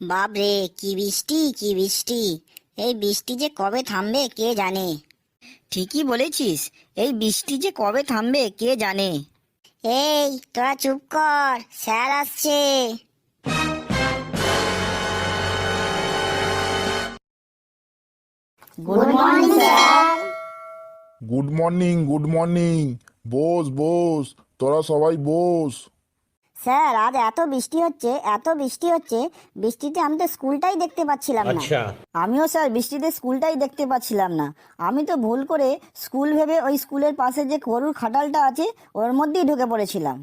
বাপরে, কি বৃষ্টি কি বৃষ্টি! এই বৃষ্টি যে কবে থামবে কে জানে। ঠিকই বলেছিস, এই বৃষ্টি যে কবে থামবে কে জানে। এই তোরা চুপ কর, স্যার আসছে। Good morning sir. Good morning, good morning. বস বস, তোরা সবাই বস। স্যার, আজ এত বৃষ্টি হচ্ছে, এত বৃষ্টি হচ্ছে, বৃষ্টিতে আমি তো স্কুলটাই দেখতে পাচ্ছিলাম না। আমিও স্যার বৃষ্টিতে স্কুলটাই দেখতে পাচ্ছিলাম না। আমি তো ভুল করে স্কুল ভেবে ওই স্কুলের পাশে যে গরুর খাটালটা আছে ওর মধ্যেই ঢুকে পড়েছিলাম।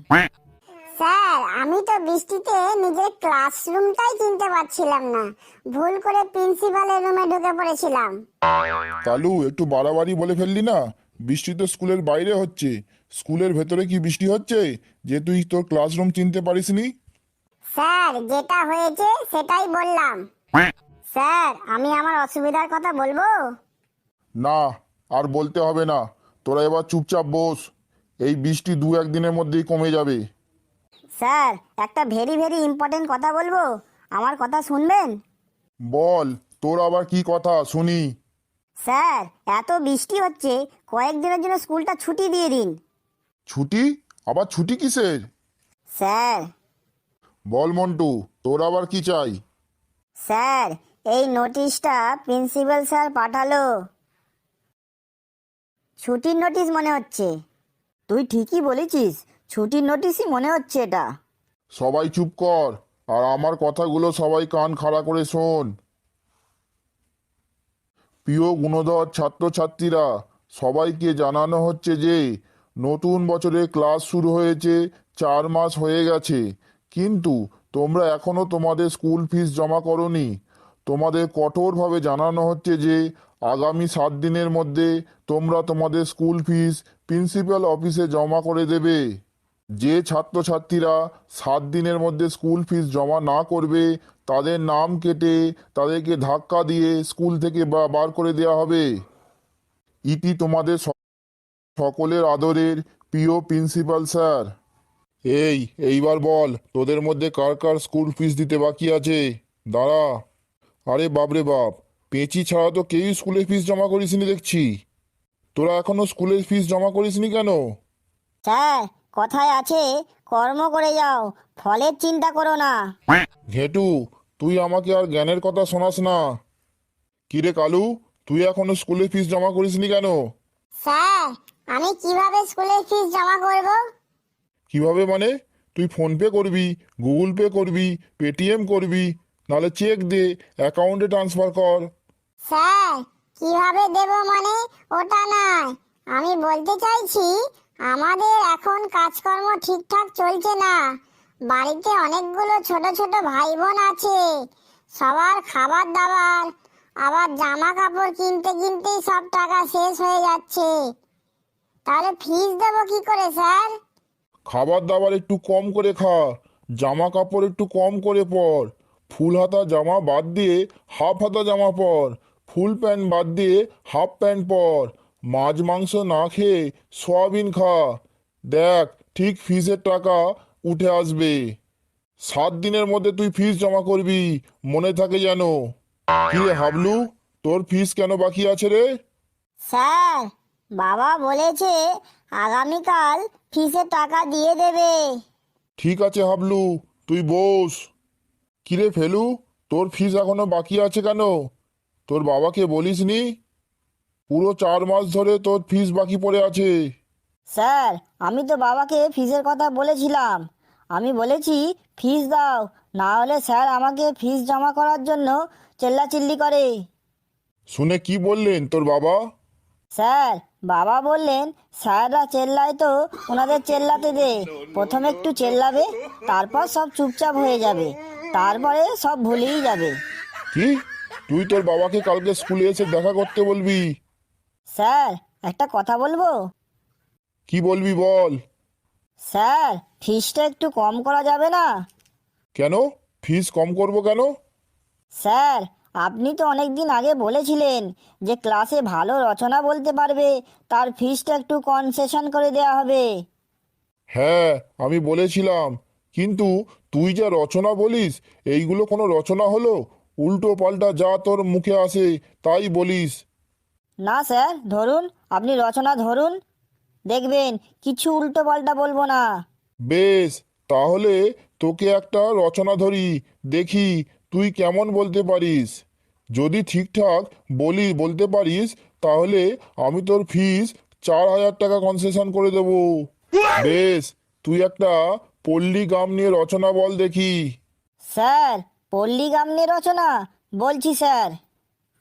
স্যার, আমি তো বৃষ্টিতে নিজের ক্লাসরুমটাই চিনতে পারছিলাম না, ভুল করে প্রিন্সিপালের রুমে ঢুকে পড়েছিলাম। কালু, একটু বাড়াবাড়ি বলে ফেললি না। বৃষ্টি তো স্কুলের বাইরে হচ্ছে, স্কুলের ভেতরে কি বৃষ্টি হচ্ছে যে তুই তোর ক্লাসরুম চিনতে পারিসনি? স্যার, যেটা হয়েছে সেটাই বললাম। স্যার, আমি আমার অসুবিধার কথা বলবো? না, আর বলতে হবে না। তোরা এবার চুপচাপ বস। এই বৃষ্টি দু একদিনের মধ্যেই কমে যাবে। স্যার, একটা ভেরি ভেরি ইম্পর্টেন্ট কথা বলবো, আমার কথা শুনবেন? বল, তোর আবার কি কথা শুনি। স্যার, এত বৃষ্টি হচ্ছে, কয়েকদিনের জন্য স্কুলটা ছুটি দিয়ে দিন। ছুটি? আবার ছুটি কিসের? স্যার, বল মন্টু, তোর আবার কি চাই? স্যার, এই নোটিশটা প্রিন্সিপাল স্যার পাঠালো। ছুটির নোটিশ মনে হচ্ছে। তুই ঠিকই বলেছিস, ছুটির নোটিশই মনে হচ্ছে এটা। সবাই চুপ কর, আর আমার কথাগুলো সবাই কান খাড়া করে শোন। প্রিয় গুণধর ছাত্রছাত্রীরা, সবাইকে জানানো হচ্ছে যে নতুন বছরে ক্লাস শুরু হয়েছে, 4 মাস হয়ে গেছে, কিন্তু তোমরা এখনো তোমাদের স্কুল ফিস জমা করোনি। তোমাদের কঠোরভাবে জানানো হচ্ছে যে আগামী 7 দিনের মধ্যে তোমরা তোমাদের স্কুল ফিস প্রিন্সিপাল অফিসে জমা করে দেবে। যে ছাত্রছাত্রীরা 7 দিনের মধ্যে স্কুল ফিস জমা না করবে, তাদের নাম কেটে তাদেরকে ধাক্কা দিয়ে স্কুল থেকে বার করে দেওয়া হবে। ইতি তোমাদের সকলের আদরের প্রিয় প্রিন্সিপাল স্যার। এইবার বল, তোদের মধ্যে কার কার স্কুল ফিস দিতে বাকি আছে? দাঁড়া। আরে বাপরে বাপ, পেঁচি ছাড়া তো কেউই স্কুলের ফিস জমা করিসনি দেখছি। তোরা এখনো স্কুলের ফিস জমা করিসনি কেন? স্যার, কথায় আছে, কর্ম করে যাও, ফলের চিন্তা করো না। ঘেটু, তুই আমাকে আর জ্ঞানের কথা শোনাস না। কিরে কালু, তুই এখনো স্কুলের ফিস জমা করিসনি কেন? স্যার, আমি কিভাবে স্কুলের ফিস জমা করব? কিভাবে মানে? তুই ফোনপে করবি, গুগল পে করবি, পেটিএম করবি, নাহলে চেক দে, অ্যাকাউন্টে ট্রান্সফার কর। স্যার, কিভাবে দেব মানে ওটা নয়, আমি বলতে চাইছি আমাদের এখন কাজকর্ম ঠিকঠাক চলছে না। বাড়িতে অনেকগুলো ছোট ছোট ভাই বোন আছে, সবার খাবার দাবার আবার জামা কাপড় কিনতে কিনতেই সব টাকা শেষ হয়ে যাচ্ছে। তাহলে ফিস দেবো কি করে স্যার? খাবার দাবার একটু কম করে খা, জামা কাপড় একটু কম করে পর, ফুল হাতা জামা বাদ দিয়ে হাফ হাতা জামা পর, ফুল প্যান্ট বাদ দিয়ে হাফ প্যান্ট পর, মাছ মাংস না খেয়ে সয়াবিন খা। দেখ, ঠিক ফিসের টাকা উঠে আসবে। 7 দিনের মধ্যে তুই ফিস জমা করবি, মনে থাকে যেন। কি রে হাবলু, তোর ফিস কেন বাকি আছে রে? স্যার, বাবা বলেছে আগামীকাল ফিসের টাকা দিয়ে দেবে। ঠিক আছে হাবলু, তুই বস। কিরে ফেলু, তোর ফিস এখনো বাকি আছে কেন? তোর বাবাকে বলিসনি? পুরো 4 মাস ধরে তোর ফিস বাকি পড়ে আছে। স্যার, আমি তো বাবাকে ফিসের কথা বলেছিলাম। আমি বলেছি ফিস দাও, না হলে স্যার আমাকে ফিস জমা করার জন্য চেল্লাচিল্লি করে। শুনে কি বললেন তোর বাবা? স্যার, বাবা বললেন স্যাররা চেল্লায় তো ওনাদের চেল্লাতে দে, প্রথমে একটু চেল্লাবে, তারপর সব চুপচাপ হয়ে যাবে, তারপরে সব ভুলেই যাবে। কি? তুই তোর বাবাকে কালকে স্কুলে এসে দেখা করতে বলবি। স্যার, একটা কথা বলবো? কি বলবি বল। স্যার, ফিসটা একটু কম করা যাবে না? কেন? ফিস কম করব কেন? স্যার, আপনি তো অনেক দিন আগে বলেছিলেন যে ক্লাসে ভালো রচনা বলতে পারবে তার ফিসটা একটু কনসেশন করে দেওয়া হবে। হ্যাঁ, আমি বলেছিলাম, কিন্তু তুই যা রচনা বলিস, এইগুলো কোনো রচনা হলো? উল্টো পাল্টা যা তোর মুখে আসে তাই বলিস। না স্যার, ধরুন, আপনি রচনা ধরুন, দেখবেন কিছু উল্টো পাল্টা বলবো না। বেশ, তাহলে তোকে একটা রচনা ধরি, দেখি তুই কেমন বলতে পারিস। যদি ঠিকঠাক বলতে পারিস, তাহলে আমি তোর ফিস 4,000 টাকা কনসেশন করে দেব। বেশ, তুই একটা পল্লী গ্রাম নিয়ে রচনা বল দেখি। স্যার, পল্লী গ্রাম নিয়ে রচনা বলছি স্যার।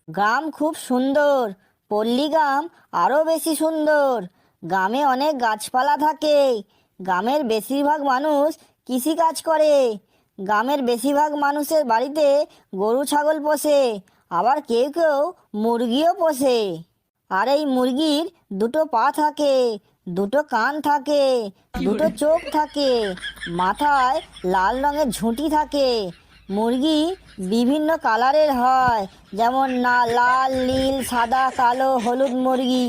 গ্রাম খুব সুন্দর, পল্লী গ্রাম আরও বেশি সুন্দর। গ্রামে অনেক গাছপালা থাকে। গ্রামের বেশিরভাগ মানুষ কৃষিকাজ করে। গ্রামের বেশিরভাগ মানুষের বাড়িতে গরু ছাগল পোষে, আবার কেউ কেউ মুরগিও পোষে। আর এই মুরগির দুটো পা থাকে, দুটো কান থাকে, দুটো চোখ থাকে, মাথায় লাল রঙের ঝুঁটি থাকে। মুরগি বিভিন্ন কালারের হয়, যেমন লাল, নীল, সাদা, কালো, হলুদ মুরগি।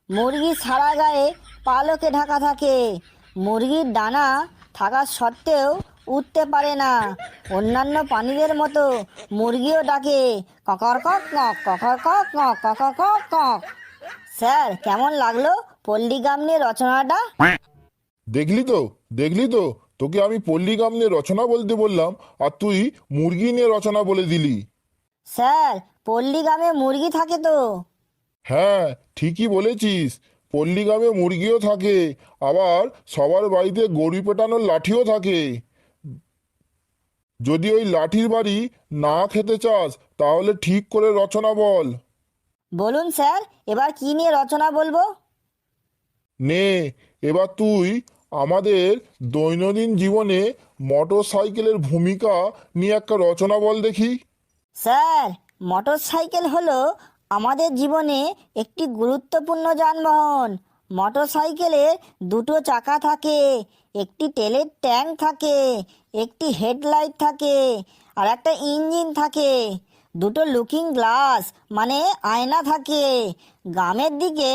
মুরগির সারা গায়ে পালকে ঢাকা থাকে। মুরগির ডানা থাকা সত্ত্বেও উঠতে পারে না। অন্যান্য প্রাণীদের মতো মুরগিও ডাকে ককর কক কক, ককর কক কক, ককর কক কক। স্যার, কেমন লাগলো পল্লী গ্রাম নিয়ে রচনাটা? দেখলি তো, দেখলি তো, তোকে আমি পল্লী গ্রাম নিয়ে রচনা বলতে বললাম, আর তুই মুরগি নিয়ে রচনা বলে দিলি। স্যার, পল্লী গ্রামে মুরগি থাকে তো। হ্যাঁ, ঠিকই বলেছিস, পল্লী গ্রামে মুরগিও থাকে, আবার সবার বাড়িতে গরু পেটানোর লাঠিও থাকে। যদি ওই লাঠির বাড়ি না খেতে চাস, তাহলে ঠিক করে রচনা বল। বলুন স্যার, এবার কি নিয়ে রচনা বলবো? নে, এবার তুই আমাদের দৈনন্দিন জীবনে মোটর সাইকেলের ভূমিকা নিয়ে একটা রচনা বল দেখি। স্যার, মোটর সাইকেল হলো আমাদের জীবনে একটি গুরুত্বপূর্ণ যানবাহন। মোটর সাইকেলের দুটো চাকা থাকে, একটি তেলের ট্যাঙ্ক থাকে, একটি হেডলাইট থাকে, আর একটা ইঞ্জিন থাকে। দুটো লুকিং গ্লাস মানে আয়না থাকে। গ্রামের দিকে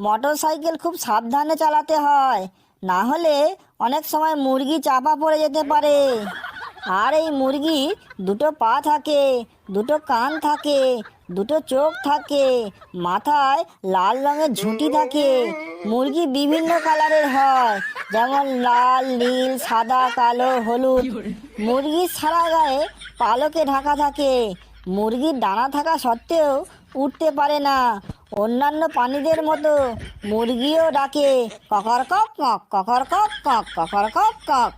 মোটর সাইকেল খুব সাবধানে চালাতে হয়, না হলে অনেক সময় মুরগি চাপা পড়ে যেতে পারে। আর এই মুরগি দুটো পা থাকে, দুটো কান থাকে, দুটো চোখ থাকে, মাথায় লাল রঙের ঝুঁটি থাকে। মুরগি বিভিন্ন কালারের হয়, যেমন লাল, নীল, সাদা, কালো, হলুদ। মুরগির সারা গায়ে পালকে ঢাকা থাকে। মুরগির ডানা থাকা সত্ত্বেও উঠতে পারে না। অন্যান্য প্রাণীদের মতো মুরগিও ডাকে ককর কক কক, ককর কক কক, ককর কক কক।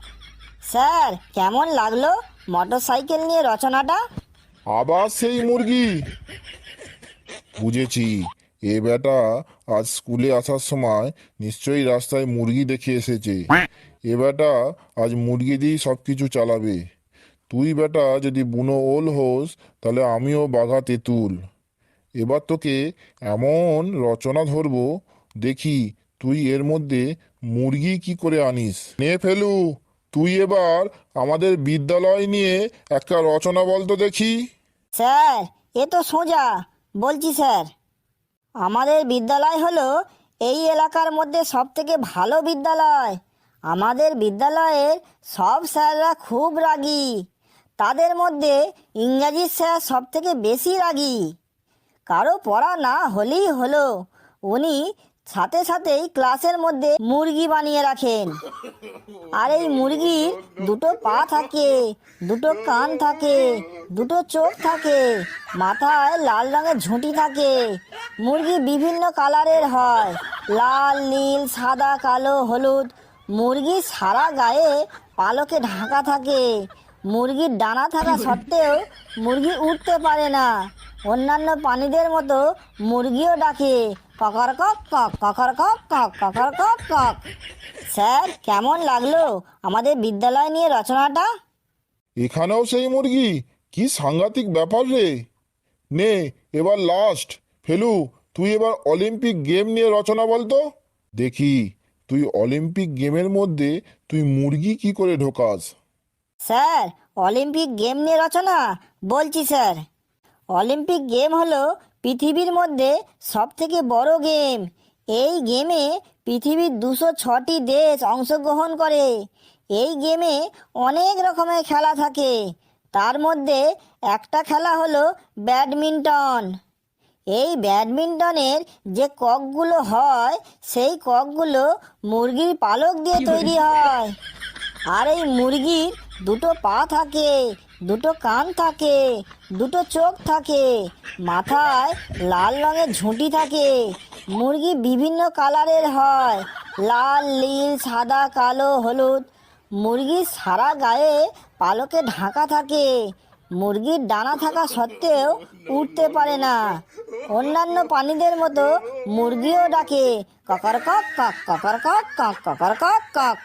স্যার, কেমন লাগলো মোটর সাইকেল নিয়ে রচনাটা? আবার সেই মুরগি? বুঝেছি, এ বেটা আজ স্কুলে আসার সময় নিশ্চয়ই রাস্তায় মুরগি দেখে এসেছে। এ বেটা আজ মুরগি দিয়েই সব কিছু চালাবে। তুই বেটা যদি বুনো ওল হোস, তাহলে আমিও বাঘা তেঁতুল। এবার তোকে এমন রচনা ধরবো, দেখি তুই এর মধ্যে মুরগি কি করে আনিস। নে ফেলু, তুই এবার আমাদের বিদ্যালয় নিয়ে একটা রচনা বলতো দেখি। স্যার, এ তো সোজা, বলছি স্যার। আমাদের বিদ্যালয় হলো এই এলাকার মধ্যে সবথেকে ভালো বিদ্যালয়। আমাদের বিদ্যালয়ের সব স্যাররা খুব রাগী। তাদের মধ্যে ইংরাজির স্যার সবথেকে বেশি রাগী। কারো পড়া না হলেই হলো, উনি সাথে সাথেই ক্লাসের মধ্যে মুরগি বানিয়ে রাখেন। আর এই মুরগির দুটো পা থাকে, দুটো কান থাকে, দুটো চোখ থাকে, মাথায় লাল রঙের ঝুঁটি থাকে। মুরগি বিভিন্ন কালারের হয়, লাল, নীল, সাদা, কালো, হলুদ। মুরগির সারা গায়ে পালকে ঢাকা থাকে। মুরগির ডানা থাকা সত্ত্বেও মুরগি উঠতে পারে না। অন্যান্য প্রাণীদের মতো মুরগিও ডাকে ককর কক কক, ককর কক কক, ককর কক কক। স্যার, কেমন লাগলো আমাদের বিদ্যালয় নিয়ে রচনাটা? এখানেও সেই মুরগি? কি সাংঘাতিক ব্যাপার রে। নে, এবার লাস্ট, ফেলু, তুই এবার অলিম্পিক গেম নিয়ে রচনা বলতো দেখি। তুই অলিম্পিক গেমের মধ্যে তুই মুরগি কি করে ঢোকাস। স্যার, অলিম্পিক গেম নিয়ে রচনা বলছি স্যার। অলিম্পিক গেম হলো পৃথিবীর মধ্যে সবথেকে বড় গেম। এই গেমে পৃথিবীর 206টি দেশ অংশগ্রহণ করে। এই গেমে অনেক রকমের খেলা থাকে, তার মধ্যে একটা খেলা হলো ব্যাডমিন্টন। এই ব্যাডমিন্টনের যে ককগুলো হয় সেই ককগুলো মুরগির পালক দিয়ে তৈরি হয়। আর এই মুরগির দুটো পা থাকে, দুটো কান থাকে, দুটো চোখ থাকে, মাথায় লাল রঙের ঝুঁটি থাকে। মুরগি বিভিন্ন কালারের হয়, লাল, নীল, সাদা, কালো, হলুদ। মুরগির সারা গায়ে পালকে ঢাকা থাকে। মুরগির ডানা থাকা সত্ত্বেও উঠতে পারে না। অন্যান্য প্রাণীদের মতো মুরগিও ডাকে ককর কক কক, ককর কক কক, ককর কক কক।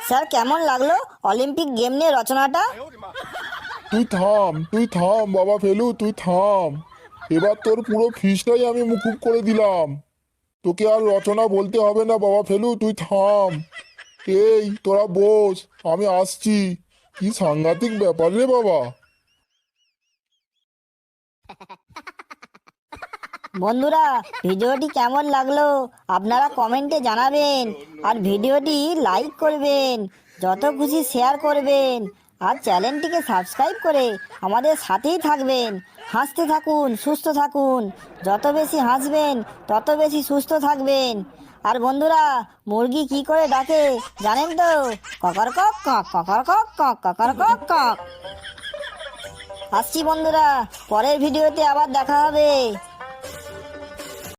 স্যার, কেমন লাগলো অলিম্পিক গেম নিয়ে রচনাটা? তুই থাম বাবা ফেলু, তুই থাম। এবার তোর পুরো ফিসটাই আমি মুকুব করে দিলাম। তোকে আর রচনা বলতে হবে না বাবা ফেলু, তুই থাম। এই তোরা বস, আমি আসছি। কি সাংঘাতিক ব্যাপার রে বাবা। বন্ধুরা, ভিডিওটি কেমন লাগলো আপনারা কমেন্টে জানাবেন, আর ভিডিওটি লাইক করবেন, যত খুশি শেয়ার করবেন, আর চ্যানেলটিকে সাবস্ক্রাইব করে আমাদের সাথেই থাকবেন। হাসতে থাকুন, সুস্থ থাকুন। যত বেশি হাসবেন তত বেশি সুস্থ থাকবেন। আর বন্ধুরা, মুরগি কি করে ডাকে জানেন তো? ককর কক কক, ককর কক কক, ককর কক কক। আসছি বন্ধুরা, পরের ভিডিওতে আবার দেখা হবে।